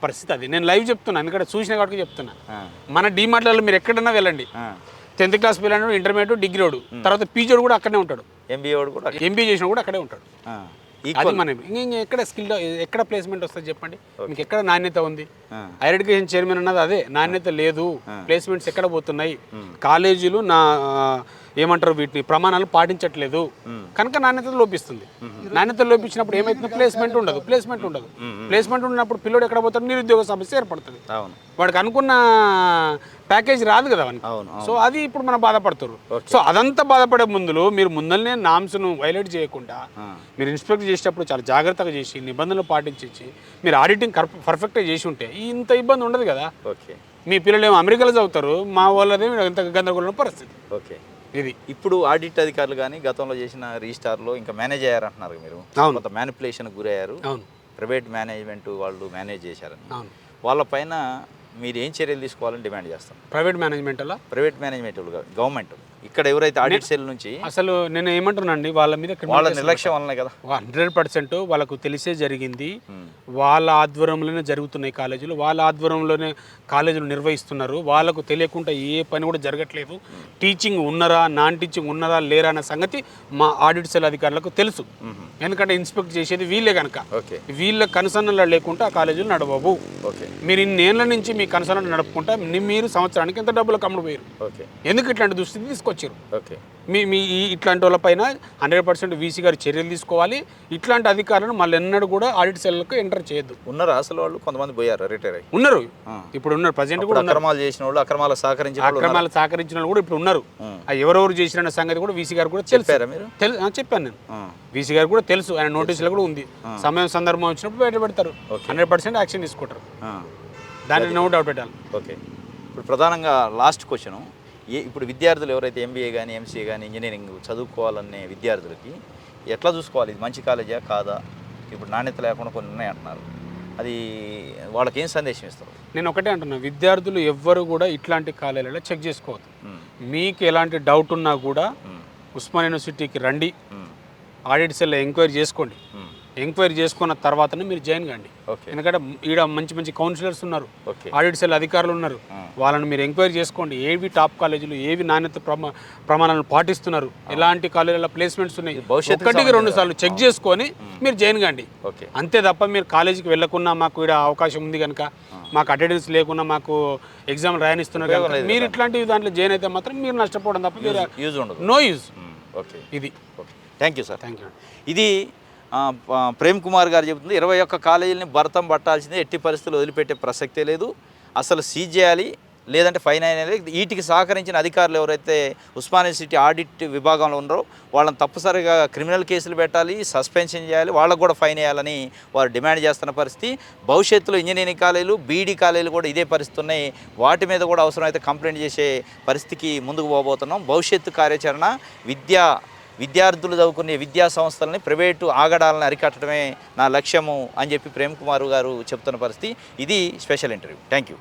పరిస్థితి అది. నేను లైవ్ చెప్తున్నా, ఎందుకంటే చూసిన కాబట్టి చెప్తున్నా. మన డిమార్ట్లలో మీరు ఎక్కడన్నా వెళ్ళండి, 10th క్లాస్ పిల్లలు, ఇంటర్మీడియట్, డిగ్రీ వాడు, తర్వాత పీజీ వాడు కూడా అక్కడనే ఉంటాడు. ఎంబీఏ చేసిన కూడా అక్కడే ఉంటాడు. అది మనం ఇంకా ఎక్కడ స్కిల్, ఎక్కడ ప్లేస్మెంట్ వస్తుంది చెప్పండి? మీకు ఎక్కడ నాణ్యత ఉంది? హైయర్ ఎడ్యుకేషన్ చైర్మన్ అన్నది అదే, నాణ్యత లేదు, ప్లేస్మెంట్స్ ఎక్కడ పోతున్నాయి, కాలేజీలు ఏమంటారు వీటిని ప్రమాణాలు పాటించట్లేదు కనుక నాణ్యత లోపిస్తుంది. నాణ్యత లోపించినప్పుడు ఏమైతుంది? ప్లేస్మెంట్ ఉండదు. ప్లేస్మెంట్ ఉన్నప్పుడు పిల్లడు ఎక్కడ పోతాడు? నిరుద్యోగ సమస్య ఏర్పడుతుంది. వాడికి అనుకున్న ప్యాకేజ్ రాదు కదా వానికి. సో అది ఇప్పుడు మనం బాధపడుతున్నారు. సో అదంతా బాధపడే మీరు ముందల్నే నామ్స్ను వైలేట్ చేయకుండా మీరు ఇన్స్పెక్ట్ చేసేటప్పుడు చాలా జాగ్రత్తగా చేసి నిబంధనలు పాటించి మీరు ఆడిటింగ్ పర్ఫెక్ట్గా చేసి ఉంటే ఇంత ఇబ్బంది ఉండదు కదా. మీ పిల్లలు ఏమో అమెరికాలో చదువుతారు, మా వాళ్ళదే ఇంత గందరగోళం పరిస్థితి. ఓకే, ఇది ఇప్పుడు ఆడిట్ అధికారులు కానీ గతంలో చేసిన రిజిస్టార్లో ఇంకా మేనేజ్ అయ్యారు అంటున్నారు మీరు. కొంత మ్యానిపులేషన్ గురయ్యారు, ప్రైవేట్ మేనేజ్మెంట్ వాళ్ళు మేనేజ్ చేశారని. వాళ్ళపైన మీరు ఏం చర్యలు తీసుకోవాలని డిమాండ్ చేస్తాం? ప్రైవేట్ మేనేజ్మెంట్ గవర్నమెంట్ ఇక్కడ ఎవరైతే ఆడిట్ సెల్ నుంచి అసలు నేను ఏమంటున్నానండి, వాళ్ళ మీద వాళ్ళ నిర్లక్ష్యం వల్లనే కదా 100% వాళ్ళకు తెలిసే జరిగింది. వాళ్ళ ఆధ్వర్యంలోనే జరుగుతున్నాయి కాలేజీలు, వాళ్ళ ఆధ్వర్యంలోనే కాలేజీలు నిర్వహిస్తున్నారు. వాళ్ళకు తెలియకుండా ఏ పని కూడా జరగట్లేదు. టీచింగ్ ఉన్నారా, నాన్ టీచింగ్ ఉన్నారా లేరా అన్న సంగతి మా ఆడిట్ సెల్ అధికారులకు తెలుసు. ఎందుకంటే ఇన్స్పెక్ట్ చేసేది వీళ్ళే కనుక. వీళ్ళ కన్సర్న్లో లేకుండా ఆ కాలేజీలు నడవవు. మీరు ఇన్నేళ్ల నుంచి మీ కన్సర్న్ నడుపుకుంటా మీరు సంవత్సరానికి ఎంత డబ్బులు కమ్ముడు పోయారు. ఎందుకు ఇట్లాంటి దుస్థితి తీసుకొచ్చారు? మీ ఇట్లాంటి వాళ్ళపైన 100% వీసీ గారు చర్యలు తీసుకోవాలి. ఇట్లాంటి అధికారులను మళ్ళీ ఎన్నడూ కూడా ఆడిట్ సెల్లకు ఎంటర్ చేయొద్దు. ఉన్నారు అసలు వాళ్ళు కొంతమంది పోయారు, రిటైర్ అయ్యి ఉన్నారు. ఇప్పుడు ఉన్నారు, ప్రజెంట్ కూడా అక్రమాలు చేసిన వాళ్ళు, అక్రమాలు సహకరించిన వాళ్ళు కూడా ఇప్పుడు ఉన్నారు. ఎవరెవరు చేసిన సంగతి కూడా వీసీ గారు కూడా చెప్పారా మీరు? చెప్పాను నేను. వీసీ గారు కూడా తెలుసు, ఆయన నోటీసులు కూడా ఉంది. సమయం సందర్భం వచ్చినప్పుడు బయట పెడతారు. 100% యాక్షన్ తీసుకుంటారు. దాన్ని నో డౌట్ పెట్టాలి. ఓకే, ఇప్పుడు ప్రధానంగా లాస్ట్ క్వశ్చన్, ఇప్పుడు విద్యార్థులు ఎవరైతే ఎంబీఏ కానీ ఎంసీఏ కానీ ఇంజనీరింగ్ చదువుకోవాలనే విద్యార్థులకి ఎట్లా చూసుకోవాలి? ఇది మంచి కాలేజా కాదా? ఇప్పుడు నాణ్యత లేకుండా కొన్ని ఉన్నాయి అంటున్నారు, అది వాళ్ళకి ఏం సందేశం ఇస్తారు? నేను ఒకటే అంటున్నా, విద్యార్థులు ఎవ్వరు కూడా ఇట్లాంటి కాలేజీలలో చెక్ చేసుకోవద్దు. మీకు ఎలాంటి డౌట్ ఉన్నా కూడా ఉస్మాన్ యూనివర్సిటీకి రండి, ఆడిట్ సెల్లో ఎంక్వైరీ చేసుకోండి. ఎంక్వైరీ చేసుకున్న తర్వాతనే మీరు జాయిన్ కండి. ఎందుకంటే ఈడ మంచి మంచి కౌన్సిలర్స్ ఉన్నారు, ఆడిట్ సెల్ అధికారులు ఉన్నారు. వాళ్ళని మీరు ఎంక్వైరీ చేసుకోండి. ఏవి టాప్ కాలేజీలు, ఏవి నాణ్యత ప్రమాణాలను పాటిస్తున్నారు, ఎలాంటి కాలేజీల ప్లేస్మెంట్స్ ఉన్నాయి, 1కి 2 సార్లు చెక్ చేసుకొని మీరు జాయిన్ కండి. అంతే తప్ప మీరు కాలేజీకి వెళ్ళకున్నా మాకు ఈడ అవకాశం ఉంది కనుక, మాకు అటెండెన్స్ లేకున్నా మాకు ఎగ్జామ్ రాయనిస్తున్నారు కనుక మీరు ఇట్లాంటివి దాంట్లో జాయిన్ అయితే మాత్రం మీరు నష్టపోవడం తప్ప యూజ్ ఉండదు. No use. ఇది. Thank you sir. Thank you. ఇది ప్రేమ్ కుమార్ గారు చెబుతుంది. 21 కాలేజీలని భరతం పట్టాల్సిందే, ఎట్టి పరిస్థితులు వదిలిపెట్టే ప్రసక్తే లేదు. అసలు సీజ్ చేయాలి, లేదంటే ఫైన్ అయినా. వీటికి సహకరించిన అధికారులు ఎవరైతే ఉస్మాన్ యూనివర్సిటీ ఆడిట్ విభాగంలో ఉన్నారో వాళ్ళని తప్పనిసరిగా క్రిమినల్ కేసులు పెట్టాలి, సస్పెన్షన్ చేయాలి, వాళ్ళకు కూడా ఫైన్ వేయాలని వారు డిమాండ్ చేస్తున్న పరిస్థితి. భవిష్యత్తులో ఇంజనీరింగ్ కాలేజీలు, బీఈడీ కాలేజీలు కూడా ఇదే పరిస్థితి ఉన్నాయి. వాటి మీద కూడా అవసరమైతే కంప్లైంట్ చేసే పరిస్థితికి ముందుకు పోబోతున్నాం. భవిష్యత్తు కార్యాచరణ విద్యార్థులు చదువుకునే విద్యా సంస్థలని ప్రైవేటు ఆగడాలను అరికట్టడమే నా లక్ష్యము అని చెప్పి ప్రేమ్ కుమార్ గారు చెప్తున్న పరిస్థితి. ఇది స్పెషల్ ఇంటర్వ్యూ. Thank you.